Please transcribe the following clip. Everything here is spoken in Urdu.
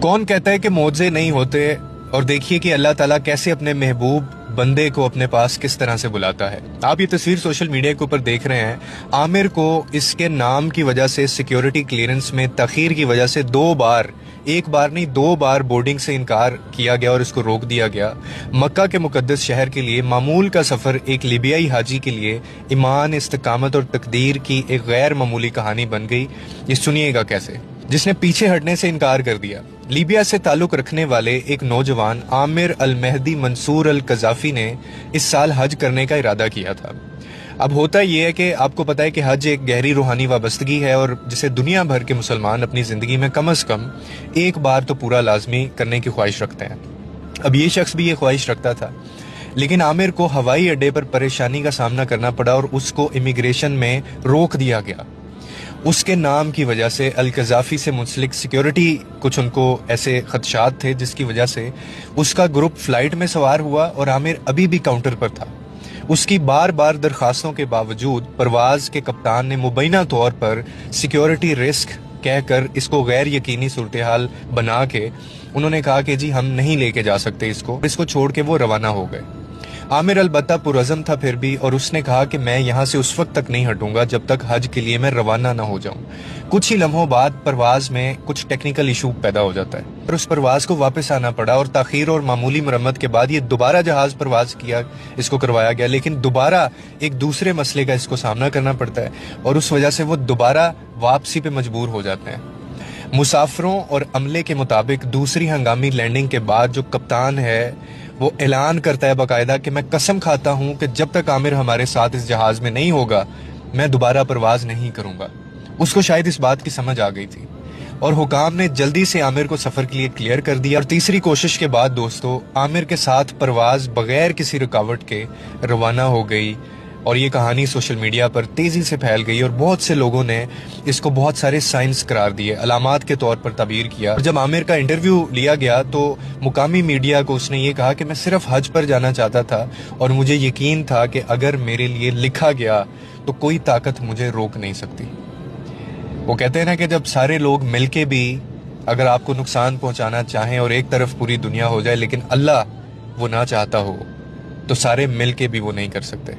کون کہتا ہے کہ معجزے نہیں ہوتے، اور دیکھیے کہ اللہ تعالیٰ کیسے اپنے محبوب بندے کو اپنے پاس کس طرح سے بلاتا ہے۔ آپ یہ تصویر سوشل میڈیا کے اوپر دیکھ رہے ہیں۔ عامر کو اس کے نام کی وجہ سے سیکیورٹی کلیئرنس میں تاخیر کی وجہ سے ایک بار نہیں 2 بار بورڈنگ سے انکار کیا گیا اور اس کو روک دیا گیا۔ مکہ کے مقدس شہر کے لیے معمول کا سفر ایک لیبیائی حاجی کے لیے ایمان، استقامت اور تقدیر کی ایک غیر معمولی کہانی بن گئی۔ یہ سنیے گا کیسے، جس نے پیچھے ہٹنے سے انکار کر دیا۔ لیبیا سے تعلق رکھنے والے ایک نوجوان عامر المہدی منصور القذافی نے اس سال حج کرنے کا ارادہ کیا تھا۔ اب ہوتا یہ ہے کہ آپ کو پتا ہے کہ حج ایک گہری روحانی وابستگی ہے اور جسے دنیا بھر کے مسلمان اپنی زندگی میں کم از کم ایک بار تو پورا لازمی کرنے کی خواہش رکھتے ہیں۔ اب یہ شخص بھی یہ خواہش رکھتا تھا، لیکن عامر کو ہوائی اڈے پر پریشانی کا سامنا کرنا پڑا اور اس کو امیگریشن میں روک دیا گیا۔ اس کے نام کی وجہ سے القذافی سے منسلک سیکیورٹی کچھ ان کو ایسے خدشات تھے، جس کی وجہ سے اس کا گروپ فلائٹ میں سوار ہوا اور عامر ابھی بھی کاؤنٹر پر تھا۔ اس کی بار بار درخواستوں کے باوجود پرواز کے کپتان نے مبینہ طور پر سیکیورٹی رسک کہہ کر اس کو غیر یقینی صورتحال بنا کے انہوں نے کہا کہ جی ہم نہیں لے کے جا سکتے اس کو چھوڑ کے وہ روانہ ہو گئے۔ عامر البتہ پرعزم تھا پھر بھی، اور اس نے کہا کہ میں یہاں سے اس وقت تک نہیں ہٹوں گا جب تک حج کے لیے میں روانہ نہ ہو جاؤں۔ کچھ ہی لمحوں بعد پرواز میں کچھ ٹیکنیکل ایشو پیدا ہو جاتا ہے اور اس پرواز کو واپس آنا پڑا، اور تاخیر اور معمولی مرمت کے بعد یہ دوبارہ جہاز پرواز اس کو کروایا گیا، لیکن دوبارہ ایک دوسرے مسئلے کا اس کو سامنا کرنا پڑتا ہے اور اس وجہ سے وہ دوبارہ واپسی پہ مجبور ہو جاتے ہیں۔ مسافروں اور عملے کے مطابق دوسری ہنگامی لینڈنگ کے بعد جو کپتان ہے وہ اعلان کرتا ہے باقاعدہ کہ میں قسم کھاتا ہوں کہ جب تک عامر ہمارے ساتھ اس جہاز میں نہیں ہوگا میں دوبارہ پرواز نہیں کروں گا۔ اس کو شاید اس بات کی سمجھ آ گئی تھی اور حکام نے جلدی سے عامر کو سفر کے لیے کلیئر کر دیا، اور تیسری کوشش کے بعد دوستو عامر کے ساتھ پرواز بغیر کسی رکاوٹ کے روانہ ہو گئی، اور یہ کہانی سوشل میڈیا پر تیزی سے پھیل گئی اور بہت سے لوگوں نے اس کو بہت سارے سائنس قرار دیے، علامات کے طور پر تعبیر کیا۔ اور جب عامر کا انٹرویو لیا گیا تو مقامی میڈیا کو اس نے یہ کہا کہ میں صرف حج پر جانا چاہتا تھا اور مجھے یقین تھا کہ اگر میرے لیے لکھا گیا تو کوئی طاقت مجھے روک نہیں سکتی۔ وہ کہتے ہیں نا کہ جب سارے لوگ مل کے بھی اگر آپ کو نقصان پہنچانا چاہیں اور ایک طرف پوری دنیا ہو جائے لیکن اللہ وہ نہ چاہتا ہو تو سارے مل کے بھی وہ نہیں کر سکتے۔